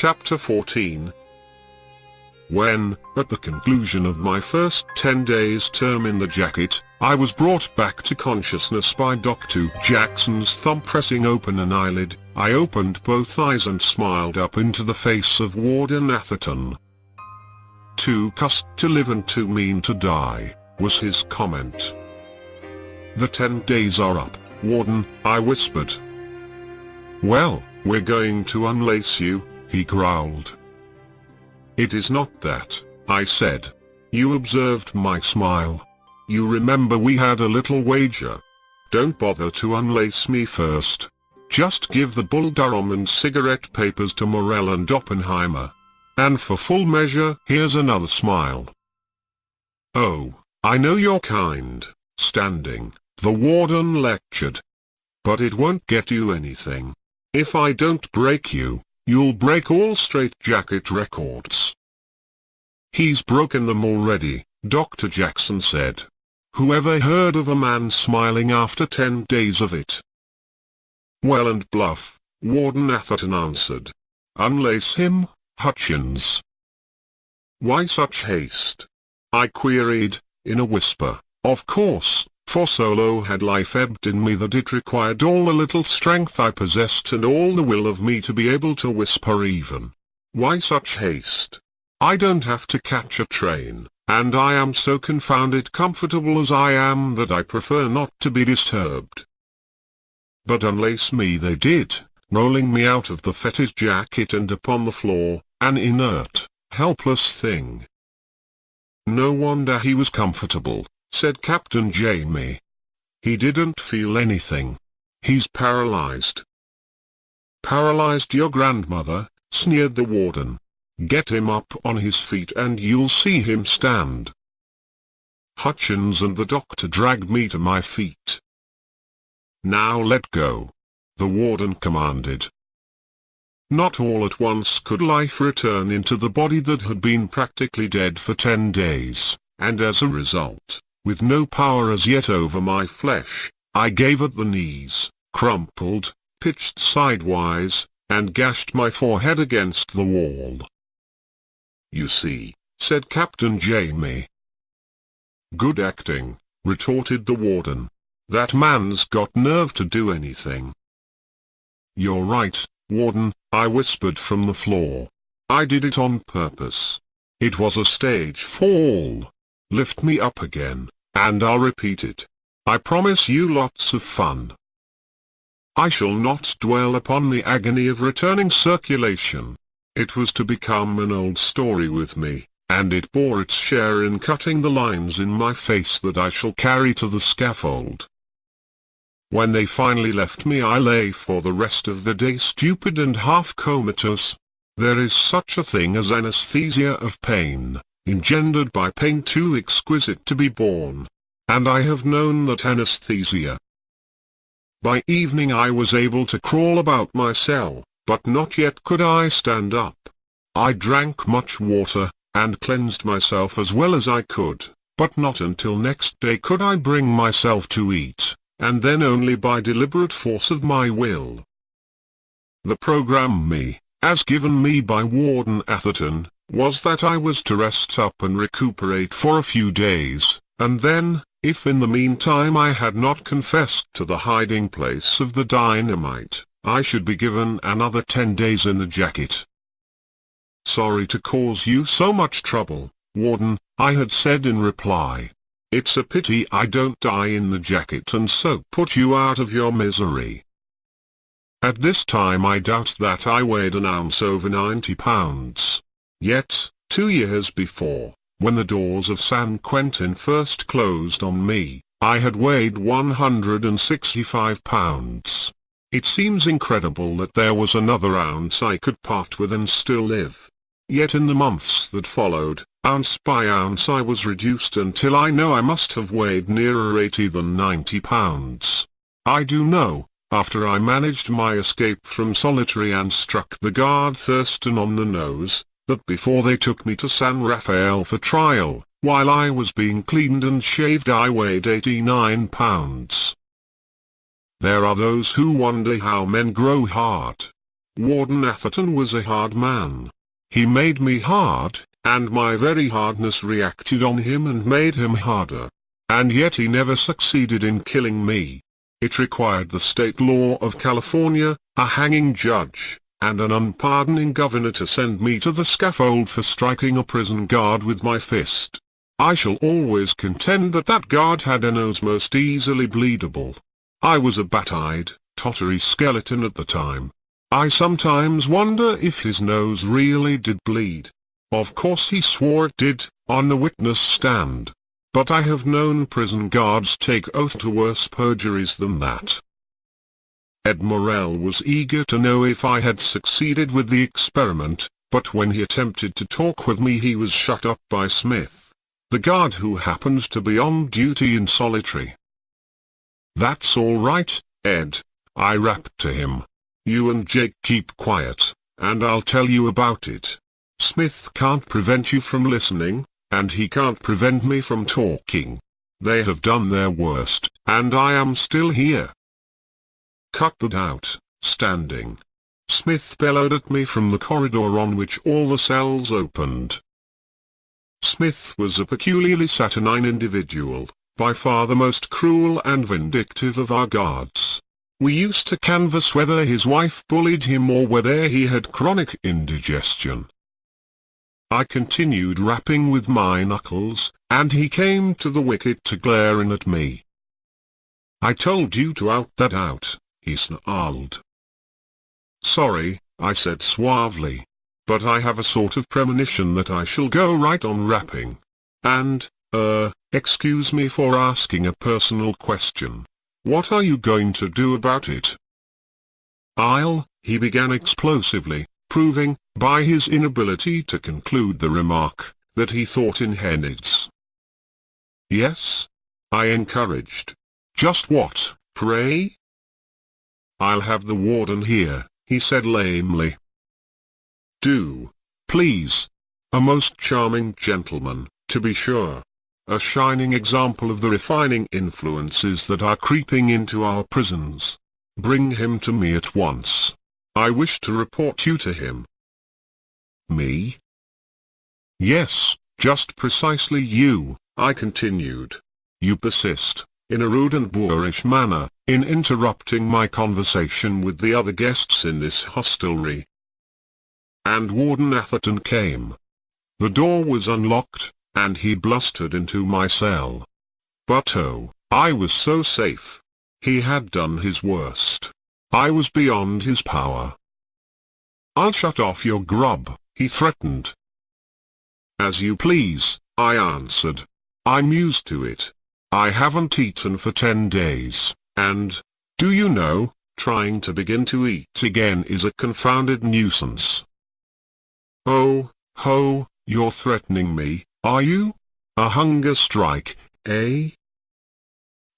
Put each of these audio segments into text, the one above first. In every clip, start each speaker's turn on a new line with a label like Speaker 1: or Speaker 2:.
Speaker 1: Chapter 14. When, at the conclusion of my first 10 days term in the jacket, I was brought back to consciousness by Dr. Jackson's thumb pressing open an eyelid, I opened both eyes and smiled up into the face of Warden Atherton. "Too cussed to live and too mean to die," was his comment. "The 10 days are up, Warden," I whispered. "Well, we're going to unlace you," he growled. "It is not that," I said. "You observed my smile. You remember we had a little wager. Don't bother to unlace me first. Just give the Bull Durham and cigarette papers to Morell and Oppenheimer. And for full measure, here's another smile." "Oh, I know your kind," standing, the warden lectured. "But it won't get you anything. If I don't break you, you'll break all straitjacket records." "He's broken them already," Dr. Jackson said. "Whoever heard of a man smiling after 10 days of it?" "Well and bluff," Warden Atherton answered. "Unlace him, Hutchins." "Why such haste?" I queried, in a whisper. Of course, for so low had life ebbed in me that it required all the little strength I possessed and all the will of me to be able to whisper even. "Why such haste? I don't have to catch a train, and I am so confounded comfortable as I am that I prefer not to be disturbed." But unlace me they did, rolling me out of the fetish jacket and upon the floor, an inert, helpless thing. "No wonder he was comfortable," said Captain Jamie. "He didn't feel anything. He's paralyzed." "Paralyzed your grandmother?" sneered the warden. "Get him up on his feet and you'll see him stand." Hutchins and the doctor dragged me to my feet. "Now let go," the warden commanded. Not all at once could life return into the body that had been practically dead for 10 days, and as a result, with no power as yet over my flesh, I gave at the knees, crumpled, pitched sidewise, and gashed my forehead against the wall. "You see," said Captain Jamie. "Good acting," retorted the warden. "That man's got nerve to do anything." "You're right, Warden," I whispered from the floor. "I did it on purpose. It was a stage fall. Lift me up again, and I'll repeat it. I promise you lots of fun." I shall not dwell upon the agony of returning circulation. It was to become an old story with me, and it bore its share in cutting the lines in my face that I shall carry to the scaffold. When they finally left me I lay for the rest of the day stupid and half comatose. There is such a thing as anesthesia of pain, engendered by pain too exquisite to be borne, and I have known that anesthesia. By evening I was able to crawl about my cell, but not yet could I stand up. I drank much water, and cleansed myself as well as I could, but not until next day could I bring myself to eat, and then only by deliberate force of my will. The programme as given me by Warden Atherton, was that I was to rest up and recuperate for a few days, and then, if in the meantime I had not confessed to the hiding place of the dynamite, I should be given another 10 days in the jacket. "Sorry to cause you so much trouble, Warden," I had said in reply. "It's a pity I don't die in the jacket and so put you out of your misery." At this time I doubt that I weighed an ounce over 90 pounds. Yet, 2 years before, when the doors of San Quentin first closed on me, I had weighed 165 pounds. It seems incredible that there was another ounce I could part with and still live. Yet in the months that followed, ounce by ounce I was reduced until I know I must have weighed nearer 80 than 90 pounds. I do know, after I managed my escape from solitary and struck the guard Thurston on the nose, that before they took me to San Rafael for trial, while I was being cleaned and shaved I weighed 89 pounds. There are those who wonder how men grow hard. Warden Atherton was a hard man. He made me hard, and my very hardness reacted on him and made him harder. And yet he never succeeded in killing me. It required the state law of California, a hanging judge, and an unpardoning governor to send me to the scaffold for striking a prison guard with my fist. I shall always contend that that guard had a nose most easily bleedable. I was a bat-eyed, tottery skeleton at the time. I sometimes wonder if his nose really did bleed. Of course he swore it did, on the witness stand. But I have known prison guards take oath to worse perjuries than that. Ed Morrell was eager to know if I had succeeded with the experiment, but when he attempted to talk with me he was shut up by Smith, the guard who happened to be on duty in solitary. "That's all right, Ed," I rapped to him. "You and Jake keep quiet, and I'll tell you about it. Smith can't prevent you from listening, and he can't prevent me from talking. They have done their worst, and I am still here." "Cut that out, standing," Smith bellowed at me from the corridor on which all the cells opened. Smith was a peculiarly saturnine individual, by far the most cruel and vindictive of our guards. We used to canvass whether his wife bullied him or whether he had chronic indigestion. I continued rapping with my knuckles, and he came to the wicket to glare in at me. "I told you to out that out," he snarled. "Sorry," I said suavely, "but I have a sort of premonition that I shall go right on rapping. And, excuse me for asking a personal question. What are you going to do about it?" He began explosively, proving, by his inability to conclude the remark, that he thought in heads. "Yes?" I encouraged. "Just what, pray?" "I'll have the warden here," he said lamely. "Do, please. A most charming gentleman, to be sure. A shining example of the refining influences that are creeping into our prisons. Bring him to me at once. I wish to report you to him." "Me?" "Yes, just precisely you," I continued. "You persist, in a rude and boorish manner, in interrupting my conversation with the other guests in this hostelry." And Warden Atherton came. The door was unlocked, and he blustered into my cell. But oh, I was so safe. He had done his worst. I was beyond his power. "I'll shut off your grub," he threatened. "As you please," I answered. "I'm used to it. I haven't eaten for 10 days, and, do you know, trying to begin to eat again is a confounded nuisance." "Oh, ho, you're threatening me, are you? A hunger strike, eh?"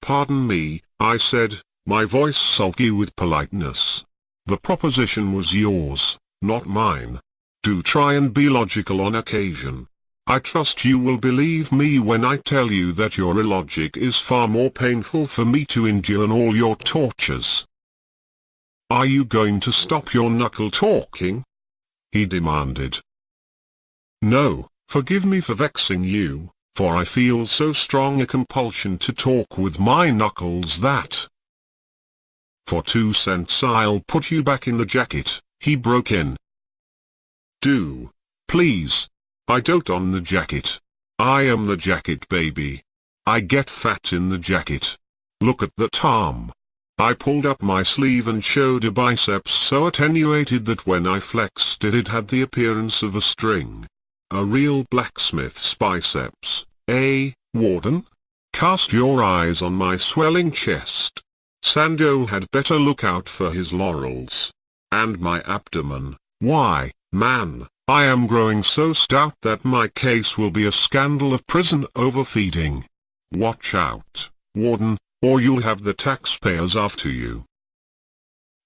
Speaker 1: "Pardon me," I said, my voice sulky with politeness. "The proposition was yours, not mine. Do try and be logical on occasion. I trust you will believe me when I tell you that your illogic is far more painful for me to endure than all your tortures." "Are you going to stop your knuckle talking?" he demanded. "No, forgive me for vexing you, for I feel so strong a compulsion to talk with my knuckles that—" "For 2 cents I'll put you back in the jacket," he broke in. "Do, please. I dote on the jacket. I am the jacket baby. I get fat in the jacket. Look at that arm." I pulled up my sleeve and showed a biceps so attenuated that when I flexed it had the appearance of a string. A real blacksmith's biceps, eh, Warden? Cast your eyes on my swelling chest. Sango had better look out for his laurels. And my abdomen, why, man, I am growing so stout that my case will be a scandal of prison overfeeding. Watch out, Warden, or you'll have the taxpayers after you."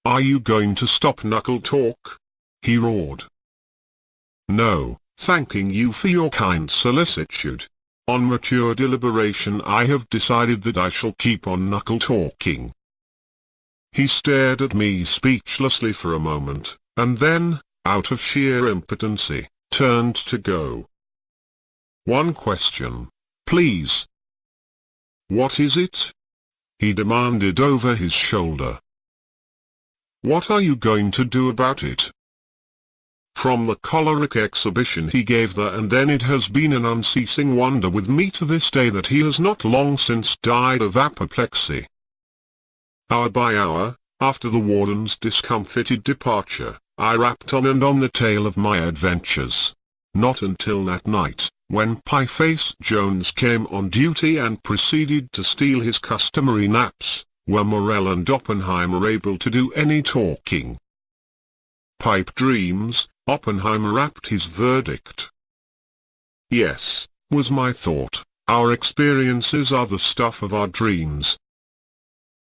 Speaker 1: "Are you going to stop knuckle talk?" he roared. "No, thanking you for your kind solicitude. On mature deliberation I have decided that I shall keep on knuckle talking." He stared at me speechlessly for a moment, and then, out of sheer impotency, turned to go. "One question, please." "What is it?" he demanded over his shoulder. "What are you going to do about it?" From the choleric exhibition he gave there and then, it has been an unceasing wonder with me to this day that he has not long since died of apoplexy. Hour by hour, after the warden's discomfited departure, I rapped on and on the tale of my adventures. Not until that night, when Pie-Face Jones came on duty and proceeded to steal his customary naps, were Morell and Oppenheimer able to do any talking. "Pipe dreams," Oppenheimer rapped his verdict. "Yes," was my thought, "our experiences are the stuff of our dreams."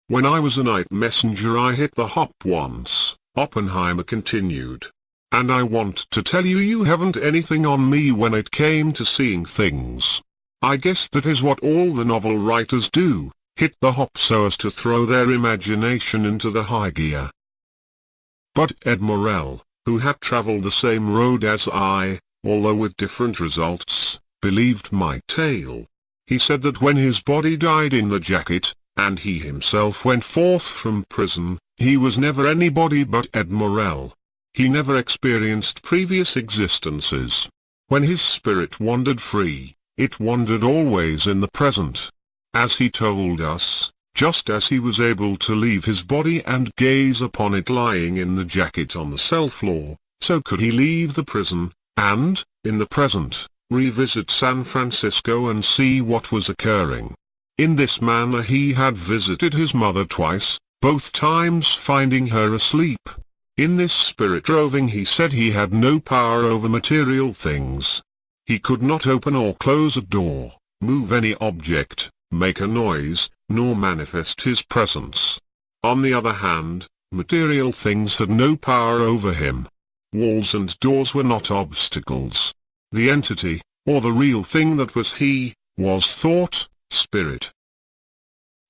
Speaker 1: "When I was a night messenger I hit the hop once," Oppenheimer continued. "And I want to tell you, you haven't anything on me when it came to seeing things. I guess that is what all the novel writers do, hit the hop so as to throw their imagination into the high gear." But Ed Morell, who had traveled the same road as I, although with different results, believed my tale. He said that when his body died in the jacket, and he himself went forth from prison, he was never anybody but Ed Morell. He never experienced previous existences. When his spirit wandered free, it wandered always in the present. As he told us, just as he was able to leave his body and gaze upon it lying in the jacket on the cell floor, so could he leave the prison, and, in the present, revisit San Francisco and see what was occurring. In this manner he had visited his mother twice, both times finding her asleep. In this spirit roving he said he had no power over material things. He could not open or close a door, move any object, make a noise, nor manifest his presence. On the other hand, material things had no power over him. Walls and doors were not obstacles. The entity, or the real thing that was he, was thought, spirit.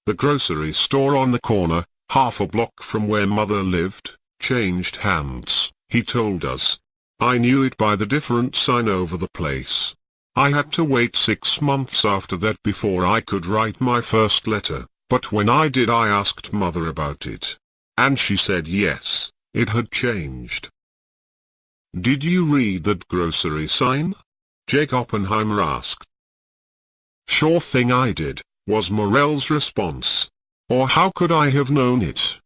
Speaker 1: The grocery store on the corner, half a block from where Mother lived, changed hands, he told us. I knew it by the different sign over the place. I had to wait 6 months after that before I could write my first letter, but when I did I asked Mother about it. And she said yes, it had changed. "Did you read that grocery sign?" Jake Oppenheimer asked. "Sure thing I did," was Morell's response. "Or how could I have known it?"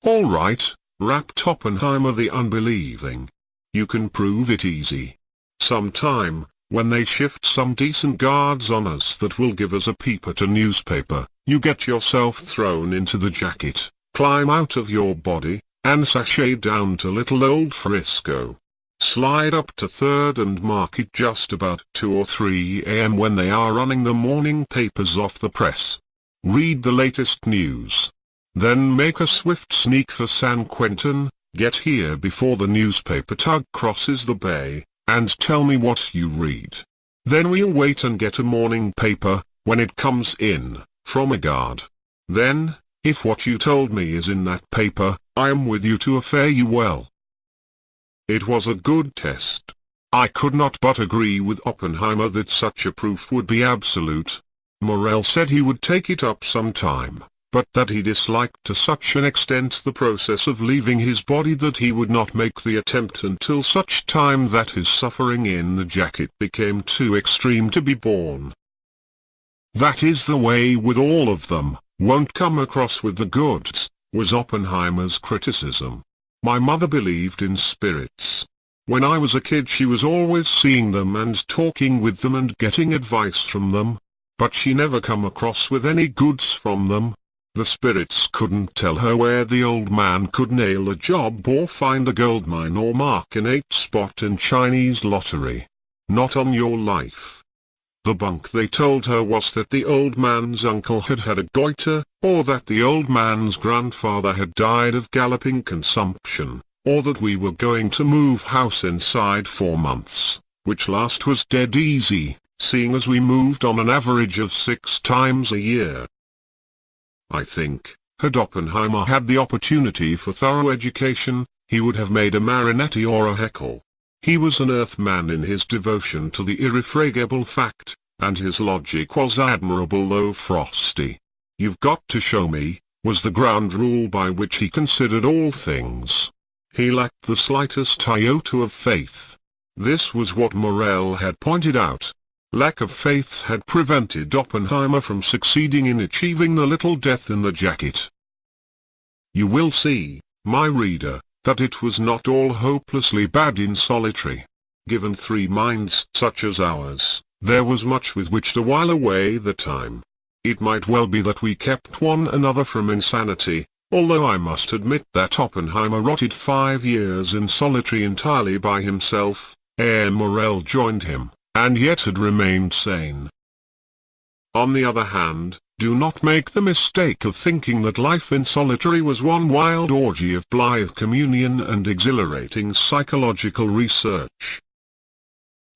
Speaker 1: "All right," rapped Oppenheimer the unbelieving. "You can prove it easy. Sometime, when they shift some decent guards on us that will give us a peep at a newspaper, you get yourself thrown into the jacket, climb out of your body, and sashay down to little old Frisco. Slide up to 3rd and mark it just about 2 or 3 a.m. when they are running the morning papers off the press. Read the latest news. Then make a swift sneak for San Quentin, get here before the newspaper tug crosses the bay, and tell me what you read. Then we'll wait and get a morning paper, when it comes in, from a guard. Then, if what you told me is in that paper, I am with you to a fare you well." It was a good test. I could not but agree with Oppenheimer that such a proof would be absolute. Morell said he would take it up sometime, but that he disliked to such an extent the process of leaving his body that he would not make the attempt until such time that his suffering in the jacket became too extreme to be borne. "That is the way with all of them, won't come across with the goods," was Oppenheimer's criticism. "My mother believed in spirits. When I was a kid she was always seeing them and talking with them and getting advice from them, but she never come across with any goods from them. The spirits couldn't tell her where the old man could nail a job or find a gold mine or mark an 8 spot in Chinese lottery. Not on your life. The bunk they told her was that the old man's uncle had had a goiter, or that the old man's grandfather had died of galloping consumption, or that we were going to move house inside 4 months, which last was dead easy, seeing as we moved on an average of 6 times a year. I think, had Oppenheimer had the opportunity for thorough education, he would have made a Marinetti or a Heckle. He was an earthman in his devotion to the irrefragable fact, and his logic was admirable though frosty. "You've got to show me," was the ground rule by which he considered all things. He lacked the slightest iota of faith. This was what Morel had pointed out. Lack of faith had prevented Oppenheimer from succeeding in achieving the little death in the jacket. You will see, my reader, that it was not all hopelessly bad in solitary. Given three minds such as ours, there was much with which to while away the time. It might well be that we kept one another from insanity, although I must admit that Oppenheimer rotted 5 years in solitary entirely by himself, ere Morel joined him, and yet had remained sane. On the other hand, do not make the mistake of thinking that life in solitary was one wild orgy of blithe communion and exhilarating psychological research.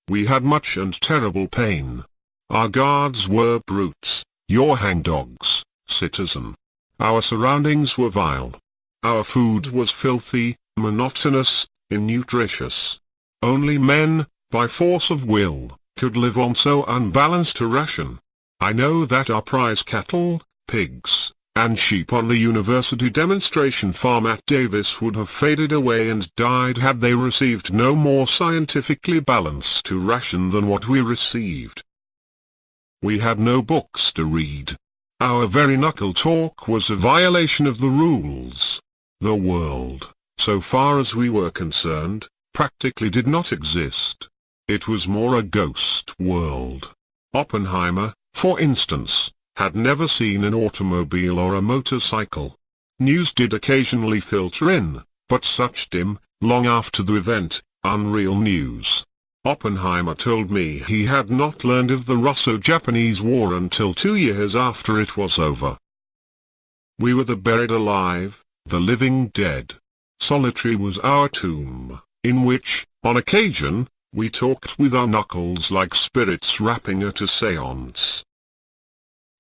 Speaker 1: We had much and terrible pain. Our guards were brutes, your hangdogs, citizen. Our surroundings were vile. Our food was filthy, monotonous, innutritious. Only men, by force of will, could live on so unbalanced a ration. I know that our prize cattle, pigs, and sheep on the university demonstration farm at Davis would have faded away and died had they received no more scientifically balanced to ration than what we received. We had no books to read. Our very knuckle talk was a violation of the rules. The world, so far as we were concerned, practically did not exist. It was more a ghost world. Oppenheimer, for instance, had never seen an automobile or a motorcycle. News did occasionally filter in, but such dim, long after the event, unreal news. Oppenheimer told me he had not learned of the Russo-Japanese War until 2 years after it was over. We were the buried alive, the living dead. Solitary was our tomb, in which, on occasion, we talked with our knuckles like spirits rapping at a séance.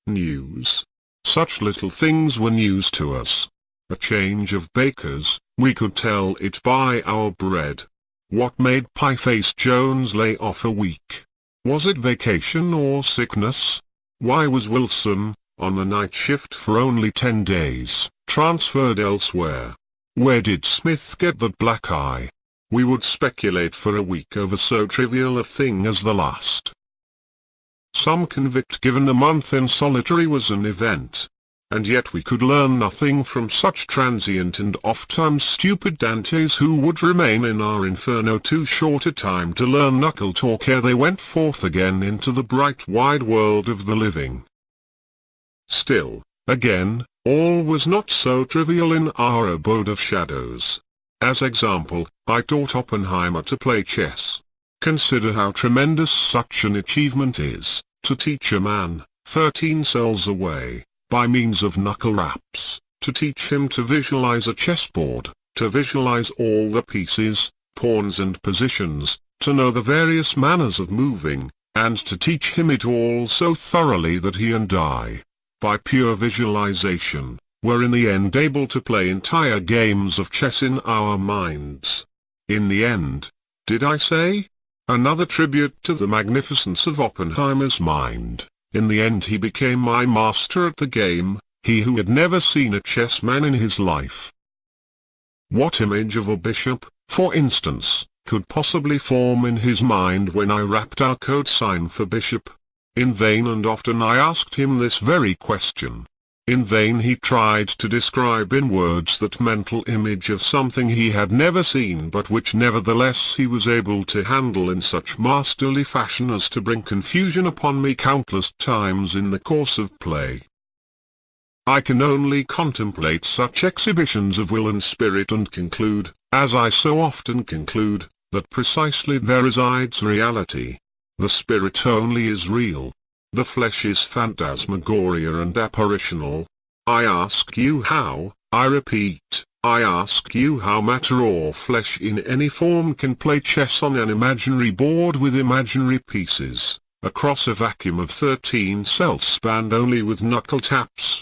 Speaker 1: News. Such little things were news to us. A change of bakers, we could tell it by our bread. What made Pie-Face Jones lay off a week? Was it vacation or sickness? Why was Wilson, on the night shift for only 10 days, transferred elsewhere? Where did Smith get that black eye? We would speculate for a week over so trivial a thing as the last. Some convict given a month in solitary was an event. And yet we could learn nothing from such transient and oft-times stupid Dantes who would remain in our inferno too short a time to learn knuckle talk ere they went forth again into the bright wide world of the living. Still, again, all was not so trivial in our abode of shadows. As example, I taught Oppenheimer to play chess. Consider how tremendous such an achievement is, to teach a man, 13 cells away, by means of knuckle raps, to teach him to visualize a chessboard, to visualize all the pieces, pawns and positions, to know the various manners of moving, and to teach him it all so thoroughly that he and I, by pure visualization, were in the end able to play entire games of chess in our minds. In the end, did I say? Another tribute to the magnificence of Oppenheimer's mind. In the end he became my master at the game, he who had never seen a chessman in his life. What image of a bishop, for instance, could possibly form in his mind when I rapped our code sign for bishop? In vain and often I asked him this very question. In vain he tried to describe in words that mental image of something he had never seen but which nevertheless he was able to handle in such masterly fashion as to bring confusion upon me countless times in the course of play. I can only contemplate such exhibitions of will and spirit and conclude, as I so often conclude, that precisely there resides reality. The spirit only is real. The flesh is phantasmagoria and apparitional. I ask you how, I repeat, I ask you how matter or flesh in any form can play chess on an imaginary board with imaginary pieces, across a vacuum of 13 cells spanned only with knuckle taps